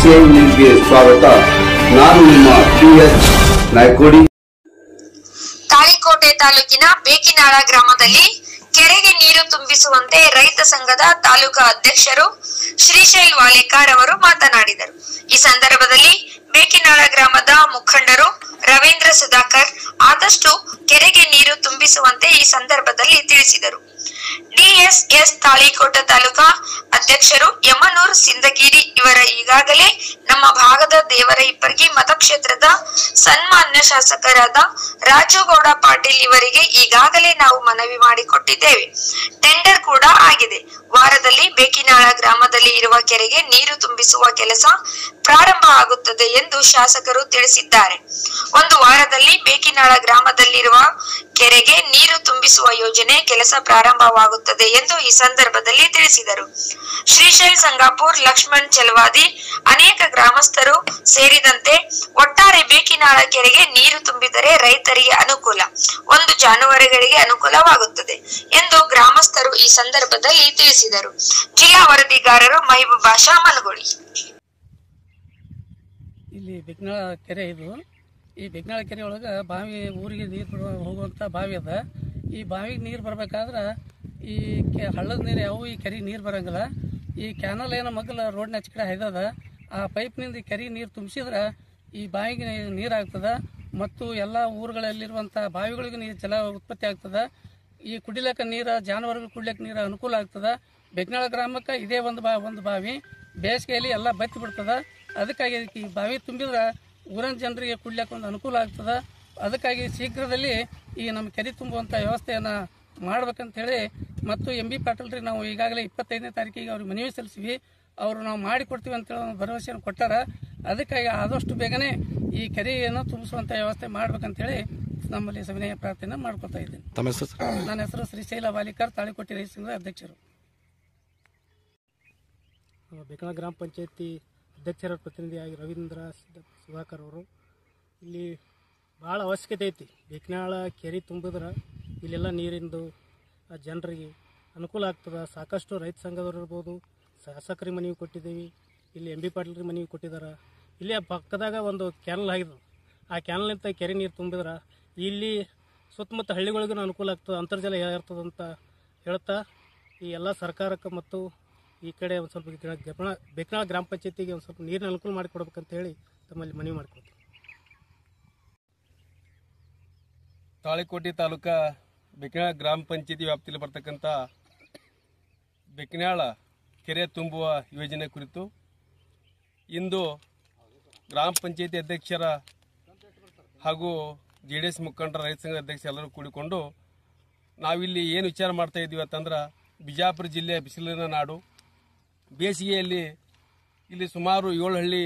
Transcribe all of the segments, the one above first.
CCN ನ್ಯೂಸ್ಗೆ ಸ್ವಾಗತ. ನಾನು ನಿಮ್ಮ PS ನಾಯ್ಕೋಡಿ. ತಾಳಿಕೋಟೆ ತಾಲೂಕಿನ ಬೇಕಿನಾಳ ಗ್ರಾಮದಲ್ಲಿ ಕೆರೆಗೆ ನೀರು ತುಂಬಿಸುವಂತೆ ರೈತ ಸಂಘದ ತಾಲೂಕಾ ಅಧ್ಯಕ್ಷರು ಶ್ರೀಶೈಲ್ ವಾಲೇಕರ್ ಅವರು ಮಾತನಾಡಿದರು. ಈ ಸಂದರ್ಭದಲ್ಲಿ ಬೇಕಿನಾಳ ಗ್ರಾಮದ ಮುಖಂಡರು ರವೀಂದ್ರ ಸುಧಾಕರ್ ಆದಷ್ಟು ಕೆರೆಗೆ ನೀರು ತುಂಬಿಸುವಂತೆ ಈ ಸಂದರ್ಭದಲ್ಲಿ ತಿಳಿಸಿದರು. DSS ತಾಳಿಕೋಟೆ ತಾಲೂಕಾ ಅಧ್ಯಕ್ಷರು ಯಮನೂರ್ ಸಿಂದಗಿರಿ ಇವರ ಈಗಾಗಲೇ ನಮ್ಮ ಭಾಗದ ದೇವರ ಇಪ್ಪರ್ಗಿ ಮತಕ್ಷೇತ್ರದ ಸನ್ಮಾನ್ಯ ಶಾಸಕರಾದ ರಾಜುಗೌಡ ಪಾಟೀಲ್ ಇವರಿಗೆ ಈಗಾಗಲೇ ನಾವು ಮನವಿ ಮಾಡಿಕೊಟ್ಟಿದ್ದೇವೆ. ಟೆಂಡರ್ ಕೂಡ ಆಗಿದೆ. ವಾರದಲ್ಲಿ ಬೇಕಿನಾಳ ಗ್ರಾಮದಲ್ಲಿ ಇರುವ ಕೆರೆಗೆ ನೀರು ತುಂಬಿಸುವ ಕೆಲಸ ಪ್ರಾರಂಭ ಆಗುತ್ತದೆ ಎಂದು ಶಾಸಕರು ತಿಳಿಸಿದ್ದಾರೆ. ಒಂದು ವಾರದಲ್ಲಿ ಬೇಕಿನಾಳ ಗ್ರಾಮದಲ್ಲಿರುವ ಕೆರೆಗೆ ನೀರು ತುಂಬಿಸುವ ಯೋಜನೆ ಕೆಲಸ ಪ್ರಾರಂಭವಾಗುತ್ತದೆ ಎಂದು ಈ ಸಂದರ್ಭದಲ್ಲಿ ತಿಳಿಸಿದರು. ಶ್ರೀಶೈಲ್ ಸಂಗಾಪುರ್, ಲಕ್ಷ್ಮಣ್ ಚೆಲವಾದಿ, ಅನೇಕ ಗ್ರಾಮಸ್ಥರು ಸೇರಿದಂತೆ ಒಟ್ಟಾರೆ ಬೇಕಿನಾಳ ಕೆರೆಗೆ ನೀರು ತುಂಬಿದರೆ ರೈತರಿಗೆ ಅನುಕೂಲ, ಒಂದು ಜಾನುವಾರುಗಳಿಗೆ ಅನುಕೂಲವಾಗುತ್ತದೆ ಎಂದು ಗ್ರಾಮಸ್ಥರು ಈ ಸಂದರ್ಭದಲ್ಲಿ ತಿಳಿಸಿದರು. ಜಿಲ್ಲಾ ವರದಿಗಾರರು ಮಹಬೂಬ್ ಬಾಷಾ ಮನಗೋಳಿ. ಇಲ್ಲಿ ಬೇಕಿನಾಳ ಕೆರೆ ಇದು. ಈ ಬೇಕಿನಾಳ ಕೆರೆ ಒಳಗೆ ಬಾವಿ ಊರಿಗೆ ನೀರು ಹೋಗುವಂಥ ಬಾವಿ ಅದ. ಈ ಬಾವಿಗೆ ನೀರು ಬರಬೇಕಾದ್ರೆ ಈ ಹಳ್ಳದ ನೀರು ಯಾವ ಈ ಕೆರೆಗೆ ನೀರು ಬರೋಂಗಿಲ್ಲ. ಈ ಕ್ಯಾನಲ್ ಏನೋ ಮಗ್ಲ ರೋಡ್ನ ಹಚ್ಚ ಕಡೆ ಹೈದದ. ಆ ಪೈಪ್ನಿಂದ ಈ ಕೆರೆ ನೀರು ತುಂಬಿಸಿದ್ರೆ ಈ ಬಾವಿಗೆ ನೀರು ಆಗ್ತದೆ ಮತ್ತು ಎಲ್ಲ ಊರುಗಳಲ್ಲಿರುವಂಥ ಬಾವಿಗಳಿಗೂ ನೀರು ಜಲ ಉತ್ಪತ್ತಿ ಆಗ್ತದೆ. ಈ ಕುಡಿಲಿಕ್ಕೆ ನೀರು, ಜಾನುವಾರುಗಳು ಕುಡಿಲಿಕ್ಕೆ ನೀರು ಅನುಕೂಲ ಆಗ್ತದೆ. ಬೇಕಿನಾಳ ಗ್ರಾಮಕ್ಕೆ ಇದೇ ಒಂದು ಬಾವಿ ಬೇಸಿಗೆಯಲ್ಲಿ ಎಲ್ಲ ಬತ್ತಿ ಬಿಡ್ತದೆ. ಅದಕ್ಕಾಗಿ ಈ ಬಾವಿ ತುಂಬಿದ್ರೆ ಊರಿನ ಜನರಿಗೆ ಕುಡ್ಲಿಕ್ಕೆ ಒಂದು ಅನುಕೂಲ ಆಗ್ತದೆ. ಅದಕ್ಕಾಗಿ ಶೀಘ್ರದಲ್ಲಿ ಈ ನಮ್ಮ ಕೆರೆ ತುಂಬುವಂಥ ವ್ಯವಸ್ಥೆಯನ್ನು ಮಾಡ್ಬೇಕಂತೇಳಿ ಮತ್ತು MB ಪಾಟೀಲ್ರಿ ನಾವು ಈಗಾಗಲೇ 25ನೇ ತಾರೀಕಿಗೆ ಅವ್ರಿಗೆ ಮನವಿ ಸಲ್ಲಿಸಿವಿ. ಅವರು ನಾವು ಮಾಡಿಕೊಡ್ತೀವಿ ಅಂತೇಳಿ ಒಂದು ಭರವಸೆಯನ್ನು ಕೊಟ್ಟಾರ. ಅದಕ್ಕಾಗಿ ಆದಷ್ಟು ಬೇಗನೆ ಈ ಕೆರೆಯನ್ನು ತುಂಬಿಸುವಂಥ ವ್ಯವಸ್ಥೆ ಮಾಡ್ಬೇಕಂತೇಳಿ ನಮ್ಮಲ್ಲಿ ಸವಿನಯ ಪ್ರಾರ್ಥನೆ ಮಾಡ್ಕೊತಾ ಇದ್ದೀನಿ. ನನ್ನ ಹೆಸರು ಶ್ರೀಶೈಲ ವಾಲೇಕರ್, ತಾಳಿಕೋಟೆ ರೈತ ಸಂಘದ ಅಧ್ಯಕ್ಷರು. ಬೇಕಿನಾಳ ಗ್ರಾಮ ಪಂಚಾಯತಿ ಅಧ್ಯಕ್ಷರ ಪ್ರತಿನಿಧಿಯಾಗಿ ರವೀಂದ್ರ ಸುಧಾಕರ್ ಅವರು. ಇಲ್ಲಿ ಭಾಳ ಅವಶ್ಯಕತೆ ಐತಿ. ಬೇಕಿನಾಳ ಕೆರೆ ತುಂಬಿದ್ರೆ ಇಲ್ಲೆಲ್ಲ ನೀರಿಂದು ಜನರಿಗೆ ಅನುಕೂಲ ಆಗ್ತದೆ. ಸಾಕಷ್ಟು ರೈತ ಸಂಘದವ್ರು ಇರ್ಬೋದು, ಶಾಸಕರಿಗೆ ಮನವಿ ಕೊಟ್ಟಿದ್ದೀವಿ, ಇಲ್ಲಿ MB ಪಾಟೀಲ್ರಿಗೆ ಮನವಿ ಕೊಟ್ಟಿದ್ದಾರೆ. ಇಲ್ಲಿ ಪಕ್ಕದಾಗ ಒಂದು ಕ್ಯಾನಲ್ ಆಗಿದೆ. ಆ ಕ್ಯಾನಲ್ನಿಂದ ಕೆರೆ ನೀರು ತುಂಬಿದ್ರೆ ಇಲ್ಲಿ ಸುತ್ತಮುತ್ತ ಹಳ್ಳಿಗಳಿಗೂ ಅನುಕೂಲ ಆಗ್ತದೆ, ಅಂತರ್ಜಲ ಇರ್ತದಂತ ಹೇಳ್ತಾ ಈ ಎಲ್ಲ ಸರ್ಕಾರಕ್ಕೆ ಮತ್ತು ಈ ಕಡೆ ಒಂದು ಸ್ವಲ್ಪ ಬೇಕಿನಾಳ ಗ್ರಾಮ ಪಂಚಾಯತಿಗೆ ಒಂದು ಸ್ವಲ್ಪ ನೀರಿನ ಅನುಕೂಲ ಮಾಡಿಕೊಡ್ಬೇಕಂತ ಹೇಳಿ ತಮ್ಮಲ್ಲಿ ಮನವಿ ಮಾಡ್ಕೊಳ್ತೀವಿ. ತಾಳಿಕೋಟೆ ತಾಲೂಕಾ ಬೇಕಿನಾಳ ಗ್ರಾಮ ಪಂಚಾಯತಿ ವ್ಯಾಪ್ತಿಯಲ್ಲಿ ಬರ್ತಕ್ಕಂಥ ಬೇಕಿನಾಳ ಕೆರೆ ತುಂಬುವ ಯೋಜನೆ ಕುರಿತು ಇಂದು ಗ್ರಾಮ ಪಂಚಾಯತಿ ಅಧ್ಯಕ್ಷರ ಹಾಗೂ JDS ಮುಖಂಡರ ರೈತ ಸಂಘದ ಅಧ್ಯಕ್ಷ ಎಲ್ಲರೂ ಕೂಡಿಕೊಂಡು ನಾವಿಲ್ಲಿ ಏನು ವಿಚಾರ ಮಾಡ್ತಾ ಇದ್ದೀವಿ ಅಂತಂದ್ರೆ, ಬಿಜಾಪುರ ಜಿಲ್ಲೆ ಬಿಸಿಲಿನ ನಾಡು. ಬೇಸಿಗೆಯಲ್ಲಿ ಇಲ್ಲಿ ಸುಮಾರು 7 ಹಳ್ಳಿ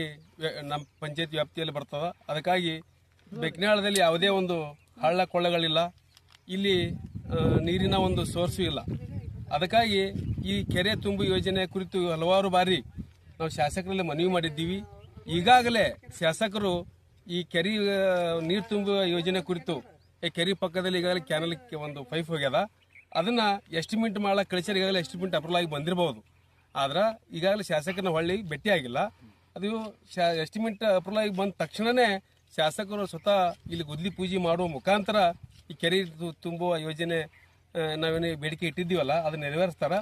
ನಮ್ಮ ಪಂಚಾಯತ್ ವ್ಯಾಪ್ತಿಯಲ್ಲಿ ಬರ್ತದೆ. ಅದಕ್ಕಾಗಿ ಬೇಕಿನಾಳದಲ್ಲಿ ಯಾವುದೇ ಒಂದು ಹಳ್ಳ ಕೊಳ್ಳಗಳಿಲ್ಲ, ಇಲ್ಲಿ ನೀರಿನ ಒಂದು ಸೋರ್ಸು ಇಲ್ಲ. ಅದಕ್ಕಾಗಿ ಈ ಕೆರೆ ತುಂಬು ಯೋಜನೆ ಕುರಿತು ಹಲವಾರು ಬಾರಿ ನಾವು ಶಾಸಕರಲ್ಲಿ ಮನವಿ ಮಾಡಿದ್ದೀವಿ. ಈಗಾಗಲೇ ಶಾಸಕರು ಈ ಕೆರೆ ನೀರು ತುಂಬುವ ಯೋಜನೆ ಕುರಿತು ಈ ಕೆರೆ ಪಕ್ಕದಲ್ಲಿ ಈಗಾಗಲೇ ಕ್ಯಾನಲ್ಗೆ ಒಂದು ಪೈಪ್ ಹೋಗ್ಯದ. ಅದನ್ನು ಎಸ್ಟಿಮೇಟ್ ಮಾಡಕ್ಕೆ ಕಳಿಸ್ಯಾರ. ಈಗಾಗಲೇ ಎಸ್ಟಿಮೇಟ್ ಅಪ್ರೂವಲ್ ಆಗಿ ಬಂದಿರಬಹುದು. ಆದ್ರೆ ಈಗಾಗಲೇ ಶಾಸಕರನ್ನ ಹೊಳ್ಳಿ ಭೇಟಿಯಾಗಿಲ್ಲ. ಅದು ಎಸ್ಟಿಮೇಟ್ ಅಪ್ರೂವಲ್ ಆಗಿ ಬಂದ ತಕ್ಷಣವೇ ಶಾಸಕರು ಸ್ವತಃ ಇಲ್ಲಿ ಗುದ್ಲಿ ಪೂಜೆ ಮಾಡುವ ಮುಖಾಂತರ ಈ ಕೆರೆ ತುಂಬುವ ಯೋಜನೆ ನಾವೇನು ಬೇಡಿಕೆ ಇಟ್ಟಿದ್ದೀವಲ್ಲ ಅದನ್ನ ನೆರವೇರಿಸ್ತಾರ.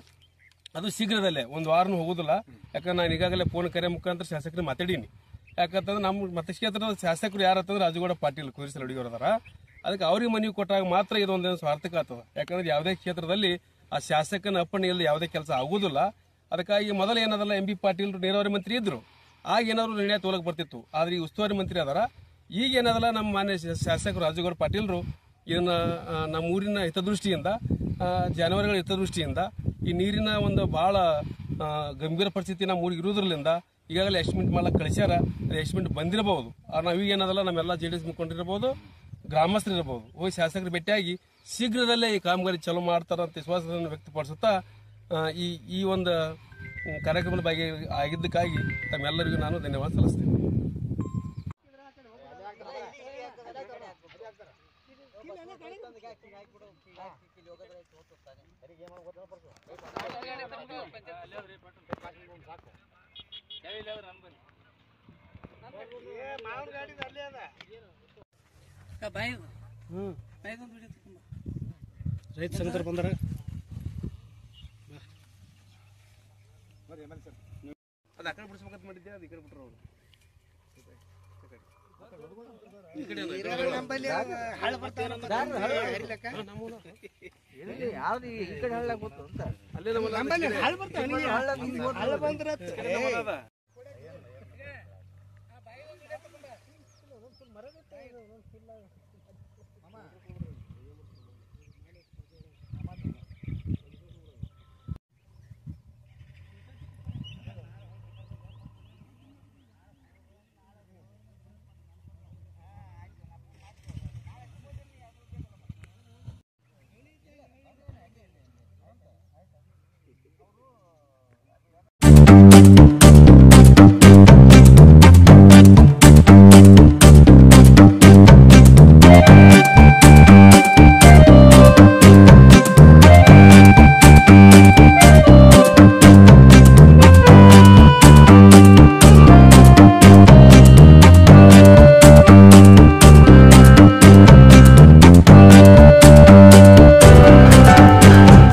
ಅದು ಶೀಘ್ರದಲ್ಲೇ, ಒಂದು ವಾರನೂ ಹೋಗೋದಿಲ್ಲ. ಯಾಕಂದ್ರೆ ನಾನು ಈಗಾಗಲೇ ಫೋನ್ ಕರೆ ಮುಖಾಂತರ ಶಾಸಕರು ಮಾತಾಡೀನಿ. ಯಾಕಂತಂದ್ರೆ ನಮ್ಮ ಮತಕ್ಷೇತ್ರದ ಶಾಸಕರು ಯಾರಂತಂದ್ರೆ ರಾಜುಗೌಡ ಪಾಟೀಲ್ ಕುರಿಸಲಡಿಗರು ಅದಾರ. ಅದಕ್ಕೆ ಅವ್ರಿಗೆ ಮನವಿ ಕೊಟ್ಟಾಗ ಮಾತ್ರ ಇದೊಂದೇನು ಸಾರ್ಥಕ ಆಗ್ತದೆ. ಯಾಕಂದ್ರೆ ಯಾವುದೇ ಕ್ಷೇತ್ರದಲ್ಲಿ ಆ ಶಾಸಕನ ಅಪ್ಪಣೆಯಲ್ಲಿ ಯಾವುದೇ ಕೆಲಸ ಆಗುವುದಿಲ್ಲ. ಅದಕ್ಕಾಗಿ ಮೊದಲು ಏನದಲ್ಲ MB ಪಾಟೀಲ್ ನೀರಾವರಿ ಮಂತ್ರಿ ಇದ್ರು, ಆಗ ಏನಾದ್ರು ನಿರ್ಣಯ ತೋಲಕ್ ಬರ್ತಿತ್ತು. ಆದ್ರೆ ಈ ಉಸ್ತುವಾರಿ ಮಂತ್ರಿ ಅದಾರ. ಈಗ ಏನದಲ್ಲ ನಮ್ಮ ಮಾನ್ಯ ಶಾಸಕರು ರಾಜುಗೌಡ ಪಾಟೀಲ್ರು ಇದನ್ನ ನಮ್ಮ ಊರಿನ ಹಿತದೃಷ್ಟಿಯಿಂದ, ಜಾನುವಾರುಗಳ ಹಿತದೃಷ್ಟಿಯಿಂದ, ಈ ನೀರಿನ ಒಂದು ಬಹಳ ಗಂಭೀರ ಪರಿಸ್ಥಿತಿ ನಮ್ಮ ಊರಿಗೆ ಇರುವುದರಿಂದ ಈಗಾಗಲೇ ಎಸ್ಟಿಮೇಟ್ ಮಾಡ್ಲಿಕ್ಕೆ ಕಳಿಸ್ಯಾರ. ಎಸ್ಟಿಮೇಟ್ ಬಂದಿರಬಹುದು. ನಾವೀಗ ಏನದಲ್ಲ ನಮ್ಮೆಲ್ಲ JDS ಮುಖಂಡರಿರ್ಬೋದು, ಗ್ರಾಮಸ್ಥರು ಇರಬಹುದು, ಹೋಗಿ ಶಾಸಕರು ಭೇಟಿಯಾಗಿ ಶೀಘ್ರದಲ್ಲೇ ಈ ಕಾಮಗಾರಿ ಚಾಲೂ ಮಾಡ್ತಾರಂತ ವಿಶ್ವಾಸವನ್ನು ವ್ಯಕ್ತಪಡಿಸುತ್ತಾ ಈ ಒಂದು ಕಾರ್ಯಕ್ರಮದ ಬಗ್ಗೆ ಆಗಿದ್ದಕ್ಕಾಗಿ ತಮ್ಮೆಲ್ಲರಿಗೂ ನಾನು ಧನ್ಯವಾದ ಸಲ್ಲಿಸ್ತೇನೆ. ರೈತ ಸಂಘದವ್ರು ಬಂದಾರ. ಅದು ಆ ಕಡೆ ಬಿಡಿಸ್ಬೇಕಂತ ಮಾಡಿದ್ದೆ, ಅದು ಈ ಕಡೆ ಬಿಟ್ರು ಅವರು.